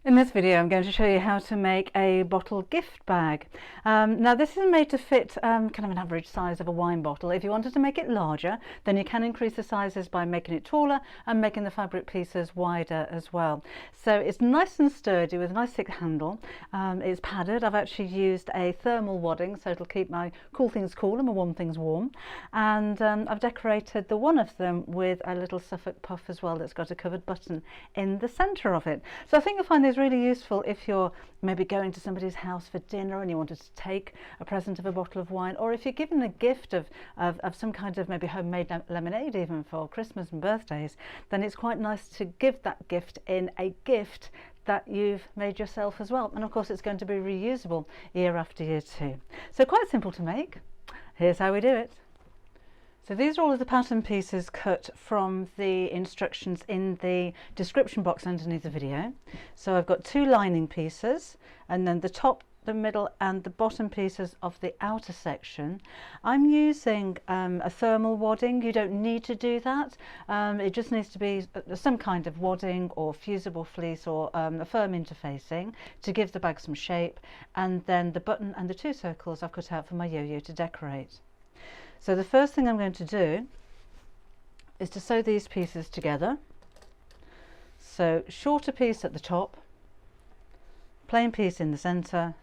In this video I'm going to show you how to make a bottle gift bag. Now this is made to fit kind of an average size of a wine bottle. If you wanted to make it larger, then you can increase the sizes by making it taller and making the fabric pieces wider as well. So it's nice and sturdy with a nice thick handle. It's padded. I've actually used a thermal wadding so it'll keep my cool things cool and my warm things warm. And I've decorated the one of them with a little Suffolk puff as well that's got a covered button in the centre of it. So I think you'll find this really useful if you're maybe going to somebody's house for dinner and you wanted to take a present of a bottle of wine, or if you're given a gift of some kind of maybe homemade lemonade even for Christmas and birthdays, then it's quite nice to give that gift in a gift that you've made yourself as well. And of course it's going to be reusable year after year too. So quite simple to make. Here's how we do it. So these are all of the pattern pieces cut from the instructions in the description box underneath the video. So I've got two lining pieces, and then the top, the middle and the bottom pieces of the outer section. I'm using a thermal wadding. You don't need to do that. It just needs to be some kind of wadding or fusible fleece or a firm interfacing to give the bag some shape, and then the button and the two circles I've cut out for my yo-yo to decorate. So the first thing I'm going to do is to sew these pieces together. So shorter piece at the top, plain piece in the centre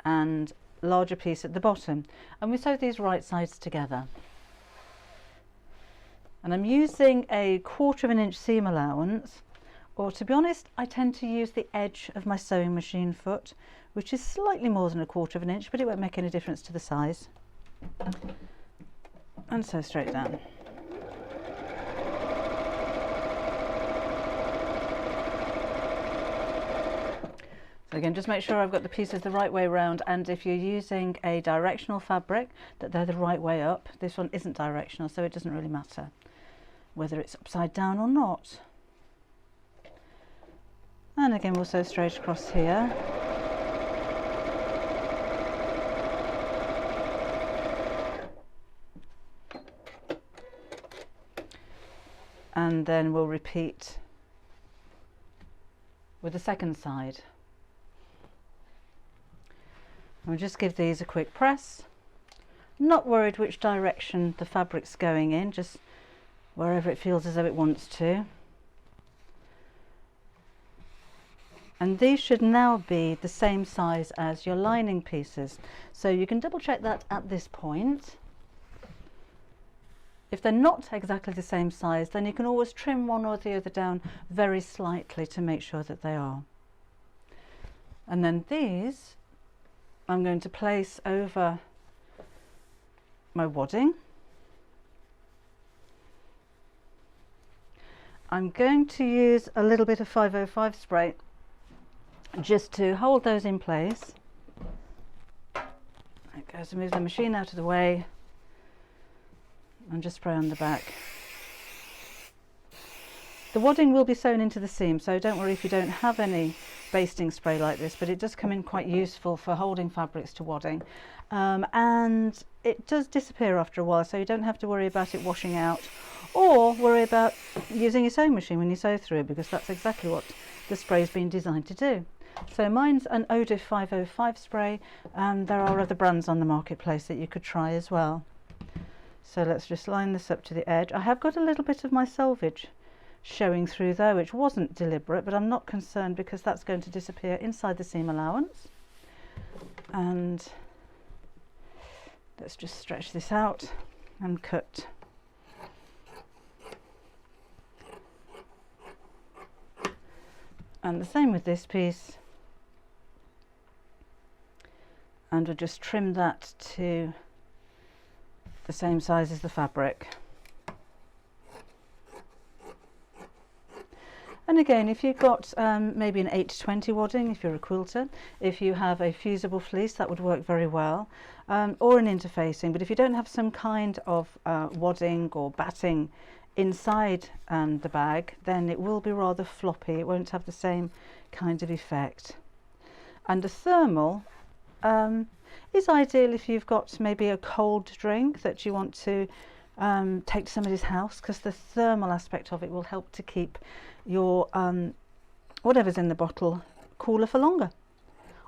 and larger piece at the bottom, and we sew these right sides together. And I'm using a 1/4 of an inch seam allowance, or to be honest I tend to use the edge of my sewing machine foot, which is slightly more than a 1/4 of an inch, but it won't make any difference to the size. And sew straight down. So again, just make sure I've got the pieces the right way around, and if you're using a directional fabric, that they're the right way up. This one isn't directional, so it doesn't really matter whether it's upside down or not. And again we'll sew straight across here. And then we'll repeat with the second side. And we'll just give these a quick press. Not worried which direction the fabric's going in, just wherever it feels as though it wants to. And these should now be the same size as your lining pieces. So you can double check that at this point. If they're not exactly the same size, then you can always trim one or the other down very slightly to make sure that they are. And then these I'm going to place over my wadding. I'm going to use a little bit of 505 spray just to hold those in place. Okay, so move the machine out of the way and just spray on the back. The wadding will be sewn into the seam, so don't worry if you don't have any basting spray like this, but it does come in quite useful for holding fabrics to wadding, and it does disappear after a while, so you don't have to worry about it washing out or worry about using your sewing machine when you sew through it, because that's exactly what the spray has been designed to do. So mine's an Odif 505 spray, and there are other brands on the marketplace that you could try as well. So let's just line this up to the edge. I have got a little bit of my selvage showing through there, which wasn't deliberate, but I'm not concerned because that's going to disappear inside the seam allowance. And let's just stretch this out and cut. And the same with this piece. And we'll just trim that to the same size as the fabric. And again, if you've got maybe an 8-20 wadding, if you're a quilter, if you have a fusible fleece, that would work very well, or an interfacing. But if you don't have some kind of wadding or batting inside the bag, then it will be rather floppy. It won't have the same kind of effect. And the thermal is ideal if you've got maybe a cold drink that you want to take to somebody's house, because the thermal aspect of it will help to keep your whatever's in the bottle cooler for longer,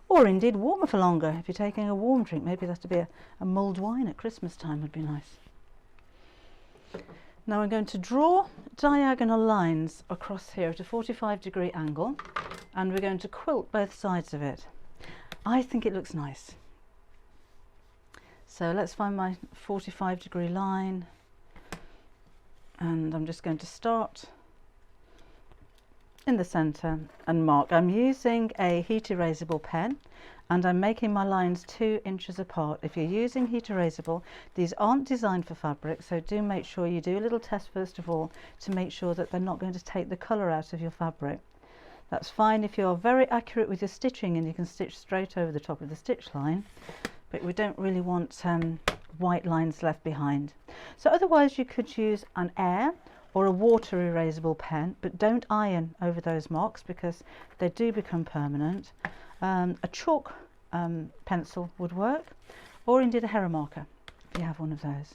or indeed warmer for longer. If you're taking a warm drink, maybe that to be a mulled wine at Christmas time would be nice. Now I'm going to draw diagonal lines across here at a 45-degree angle, and we're going to quilt both sides of it. I think it looks nice. So let's find my 45-degree line, and I'm just going to start in the center and mark. I'm using a heat erasable pen, and I'm making my lines 2 inches apart. If you're using heat erasable, these aren't designed for fabric, so do make sure you do a little test first of all to make sure that they're not going to take the color out of your fabric. That's fine if you're very accurate with your stitching and you can stitch straight over the top of the stitch line, but we don't really want white lines left behind. So otherwise you could use an air or a water erasable pen, but don't iron over those marks because they do become permanent. A chalk pencil would work, or indeed a hera marker if you have one of those.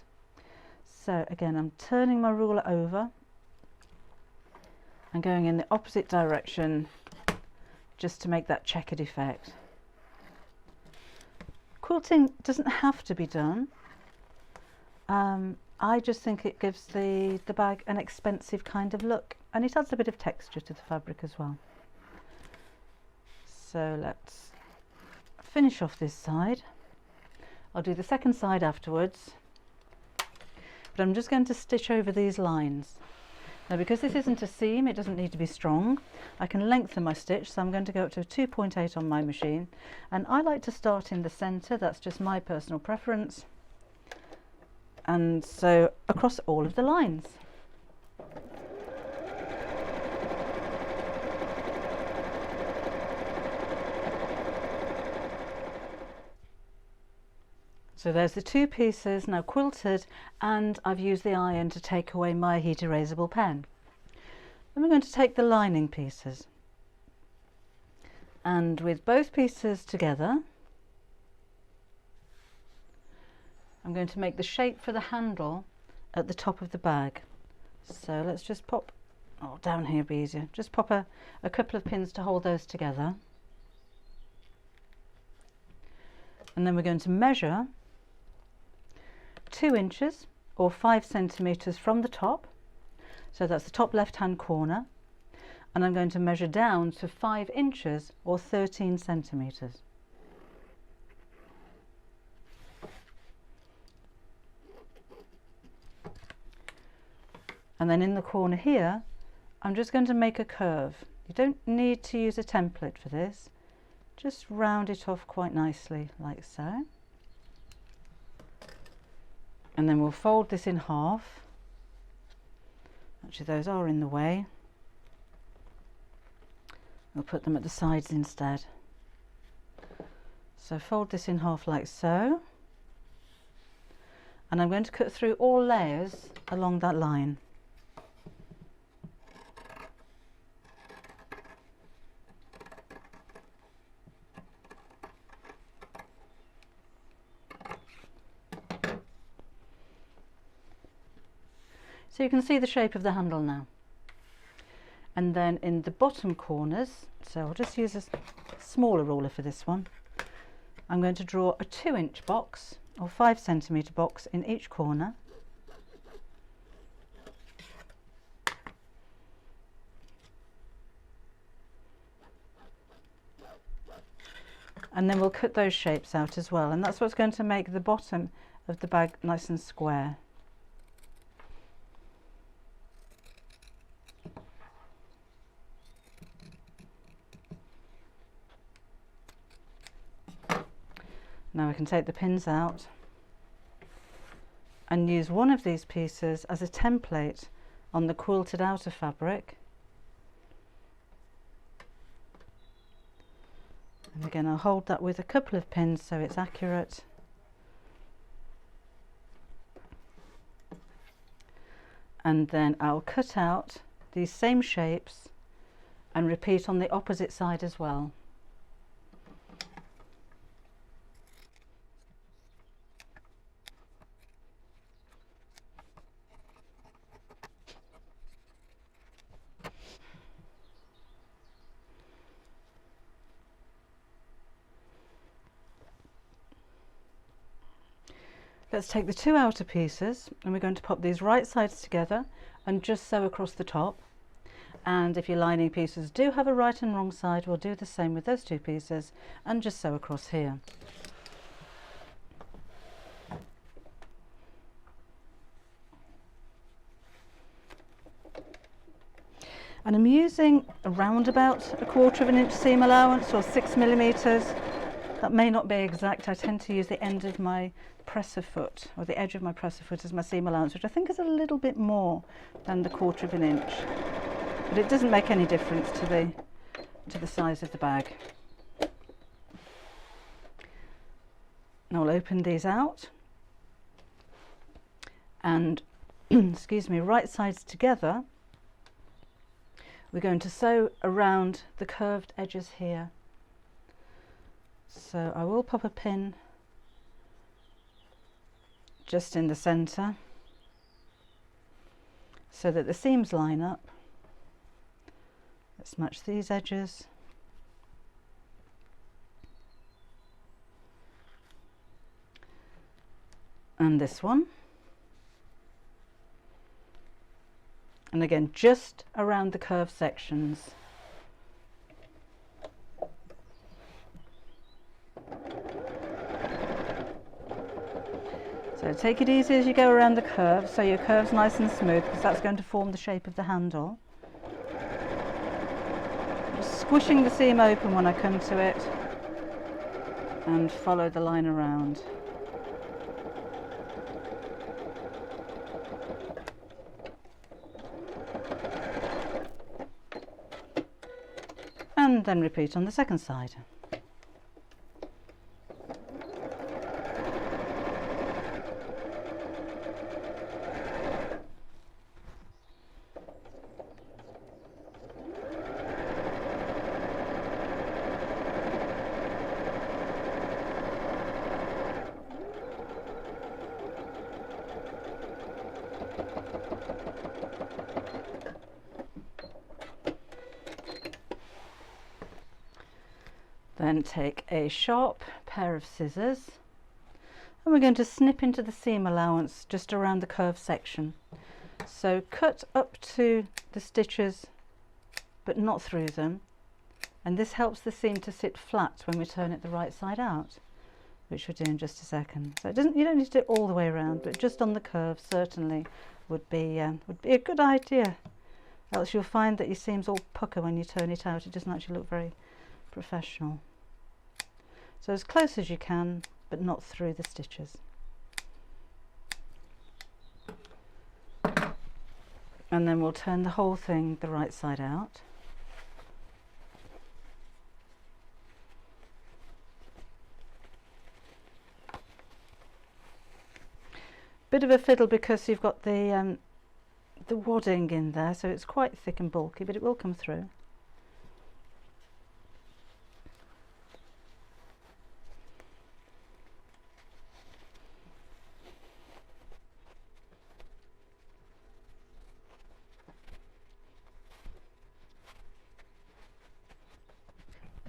So again, I'm turning my ruler over and going in the opposite direction just to make that checkered effect. Quilting doesn't have to be done. I just think it gives the bag an expensive kind of look, and it adds a bit of texture to the fabric as well. So let's finish off this side. I'll do the second side afterwards, but I'm just going to stitch over these lines. Now because this isn't a seam, it doesn't need to be strong. I can lengthen my stitch, so I'm going to go up to a 2.8 on my machine, and I like to start in the center. That's just my personal preference, and so across all of the lines. So there's the 2 pieces now quilted, and I've used the iron to take away my heat erasable pen. Then we're going to take the lining pieces, and with both pieces together I'm going to make the shape for the handle at the top of the bag. So let's just pop, down here would be easier, just pop a couple of pins to hold those together, and then we're going to measure 2 inches or 5 centimeters from the top, so that's the top left hand corner, and I'm going to measure down to 5 inches or 13 centimeters. And then in the corner here I'm just going to make a curve. You don't need to use a template for this, just round it off quite nicely like so. And then we'll fold this in half. Actually those are in the way. We'll put them at the sides instead. So fold this in half like so. And I'm going to cut through all layers along that line. So you can see the shape of the handle now. And then in the bottom corners, so I'll just use a smaller ruler for this one, I'm going to draw a 2-inch box or 5 centimeter box in each corner. And then we'll cut those shapes out as well, and that's what's going to make the bottom of the bag nice and square. Now we can take the pins out and use one of these pieces as a template on the quilted outer fabric. And again, I'll hold that with a couple of pins so it's accurate. And then I'll cut out these same shapes and repeat on the opposite side as well. Let's take the two outer pieces and we're going to pop these right sides together and just sew across the top. And if your lining pieces do have a right and wrong side, we'll do the same with those two pieces and just sew across here. And I'm using around about 1/4 inch seam allowance, or 6mm. That may not be exact. I tend to use the end of my presser foot, or the edge of my presser foot, as my seam allowance, which I think is a little bit more than the 1/4 inch. But it doesn't make any difference to the size of the bag. Now I'll open these out and excuse me, right sides together. We're going to sew around the curved edges here. So I will pop a pin just in the centre so that the seams line up. Let's match these edges. And this one. And again, just around the curved sections. So take it easy as you go around the curve, so your curve's nice and smooth, because that's going to form the shape of the handle. Just squishing the seam open when I come to it and follow the line around. And then repeat on the second side. Then take a sharp pair of scissors and we're going to snip into the seam allowance just around the curved section. So cut up to the stitches but not through them, and this helps the seam to sit flat when we turn it the right side out, which we'll do in just a second. So you don't need to do it all the way around, but just on the curve certainly would be a good idea. Else you'll find that your seams all pucker when you turn it out. It doesn't actually look very professional. So as close as you can, but not through the stitches. And then we'll turn the whole thing the right side out. Bit of a fiddle because you've got the wadding in there, so it's quite thick and bulky, but it will come through.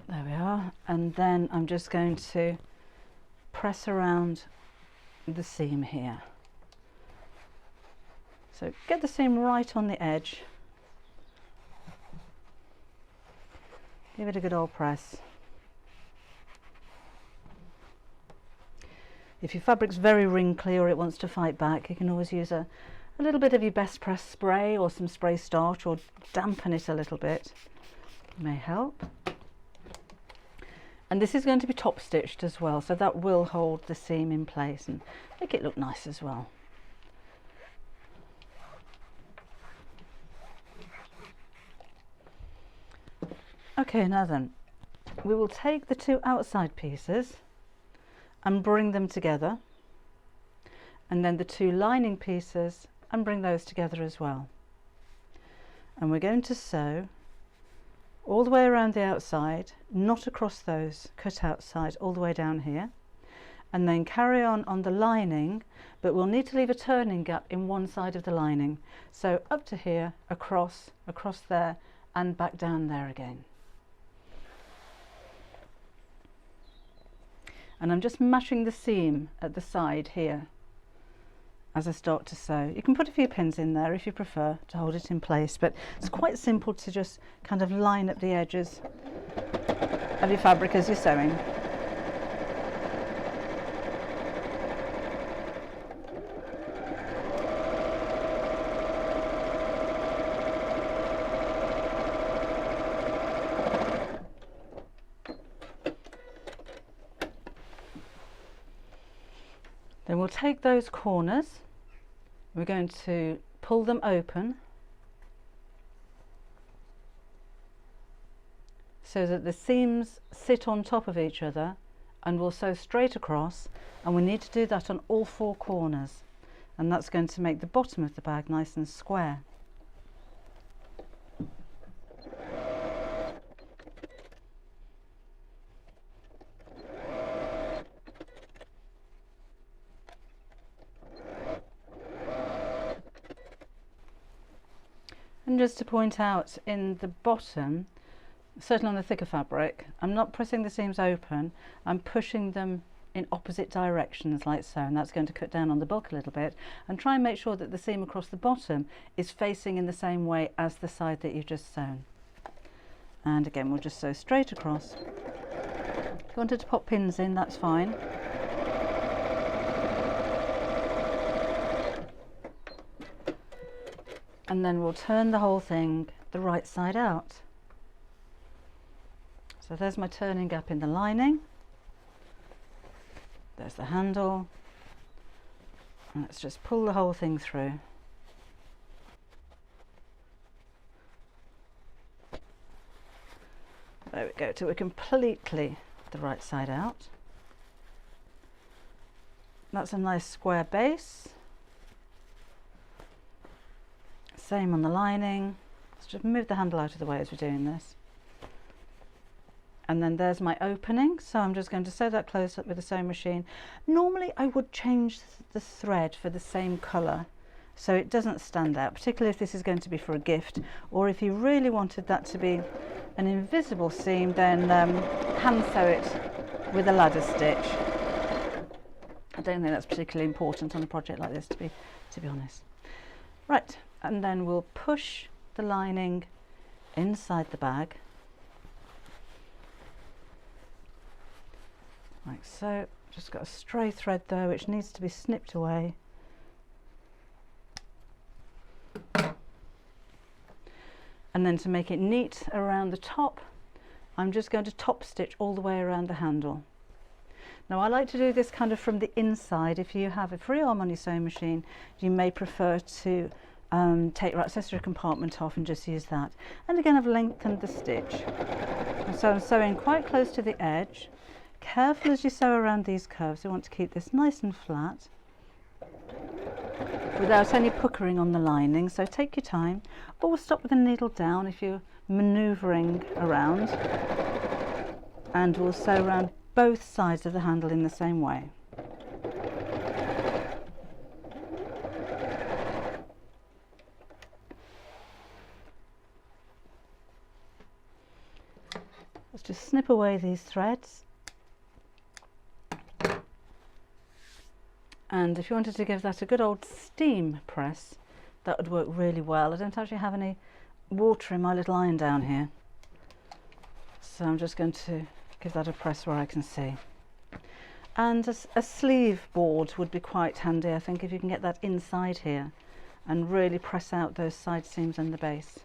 There we are, and then I'm just going to press around the seam here. So get the seam right on the edge. Give it a good old press. If your fabric's very wrinkly or it wants to fight back, you can always use a little bit of your best press spray or some spray starch, or dampen it a little bit. It may help. And this is going to be top stitched as well, so that will hold the seam in place and make it look nice as well. Okay, now then, we will take the two outside pieces and bring them together, and then the two lining pieces and bring those together as well. And we're going to sew all the way around the outside, not across those cut outside, all the way down here, and then carry on the lining, but we'll need to leave a turning gap in one side of the lining. So up to here, across there, and back down there again. And I'm just matching the seam at the side here as I start to sew. You can put a few pins in there if you prefer to hold it in place, but it's quite simple to just kind of line up the edges of your fabric as you're sewing. Then we'll take those corners, we're going to pull them open so that the seams sit on top of each other, and we'll sew straight across, and we need to do that on all 4 corners, and that's going to make the bottom of the bag nice and square. And just to point out, in the bottom, certainly on the thicker fabric, I'm not pressing the seams open, I'm pushing them in opposite directions like so, and that's going to cut down on the bulk a little bit, and try and make sure that the seam across the bottom is facing in the same way as the side that you've just sewn. And again, we'll just sew straight across. If you wanted to pop pins in, that's fine. And then we'll turn the whole thing the right side out. So there's my turning gap in the lining. There's the handle. And let's just pull the whole thing through. There we go, till we're completely the right side out. That's a nice square base. Same on the lining. Let's just move the handle out of the way as we're doing this. And then there's my opening, so I'm just going to sew that close up with the sewing machine. Normally I would change the thread for the same colour so it doesn't stand out, particularly if this is going to be for a gift, or if you really wanted that to be an invisible seam, then hand sew it with a ladder stitch. I don't think that's particularly important on a project like this, to be honest. Right. And then we'll push the lining inside the bag like so. Just got a stray thread there which needs to be snipped away. And then to make it neat around the top, I'm just going to top stitch all the way around the handle. Now I like to do this kind of from the inside. If you have a free arm on your sewing machine, you may prefer to take your accessory compartment off and just use that. And again, I've lengthened the stitch. And so I'm sewing quite close to the edge. Careful as you sew around these curves, you want to keep this nice and flat without any puckering on the lining, so take your time. Always stop with the needle down if you're manoeuvring around, and we'll sew around both sides of the handle in the same way. Let's just snip away these threads. And if you wanted to give that a good old steam press, that would work really well. I don't actually have any water in my little iron down here, so I'm just going to give that a press where I can see. And a sleeve board would be quite handy, I think, if you can get that inside here and really press out those side seams and the base.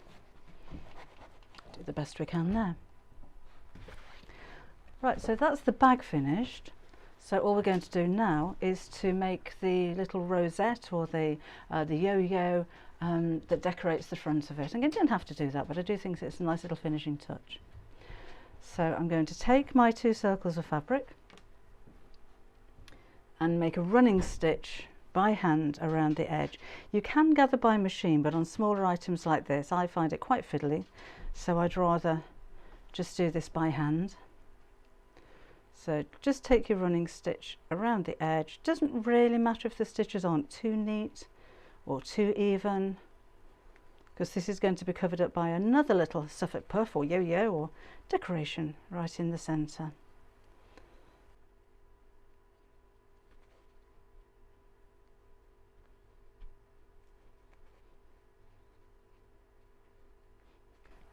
Do the best we can there. Right, so that's the bag finished. So all we're going to do now is to make the little rosette, or the yo-yo that decorates the front of it. And you don't have to do that, but I do think it's a nice little finishing touch. So I'm going to take my 2 circles of fabric and make a running stitch by hand around the edge. You can gather by machine, but on smaller items like this I find it quite fiddly, so I'd rather just do this by hand. So just take your running stitch around the edge. Doesn't really matter if the stitches aren't too neat or too even, because this is going to be covered up by another little Suffolk puff or yo-yo or decoration right in the centre.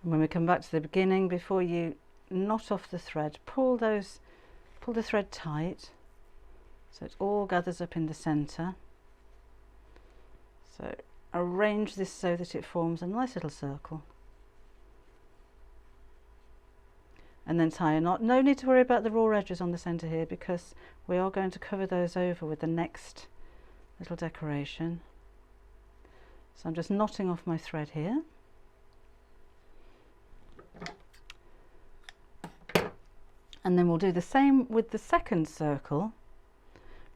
And when we come back to the beginning, before you knot off the thread, pull the thread tight so it all gathers up in the centre. So arrange this so that it forms a nice little circle. And then tie a knot. No need to worry about the raw edges on the centre here, because we are going to cover those over with the next little decoration. So I'm just knotting off my thread here. And then we'll do the same with the second circle,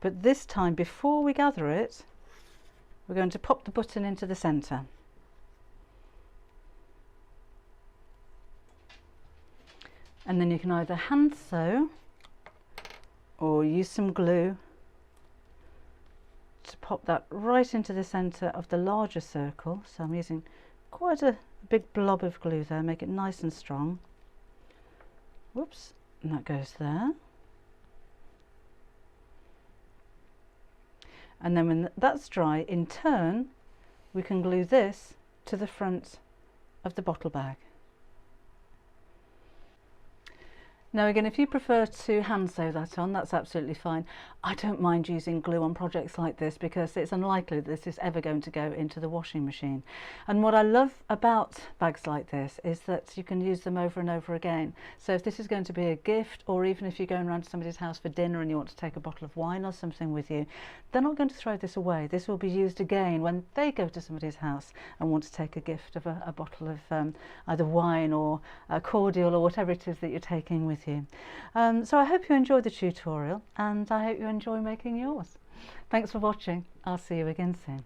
but this time before we gather it, we're going to pop the button into the centre. And then you can either hand sew or use some glue to pop that right into the centre of the larger circle. So I'm using quite a big blob of glue there, make it nice and strong. Whoops. And that goes there. And then when that's dry, in turn, we can glue this to the front of the bottle bag. Now again, if you prefer to hand sew that on, that's absolutely fine. I don't mind using glue on projects like this because it's unlikely that this is ever going to go into the washing machine. And what I love about bags like this is that you can use them over and over again. So if this is going to be a gift, or even if you're going around to somebody's house for dinner and you want to take a bottle of wine or something with you, they're not going to throw this away. This will be used again when they go to somebody's house and want to take a gift of a bottle of either wine or a cordial or whatever it is that you're taking with you. So I hope you enjoyed the tutorial, and I hope you enjoy making yours. Thanks for watching. I'll see you again soon.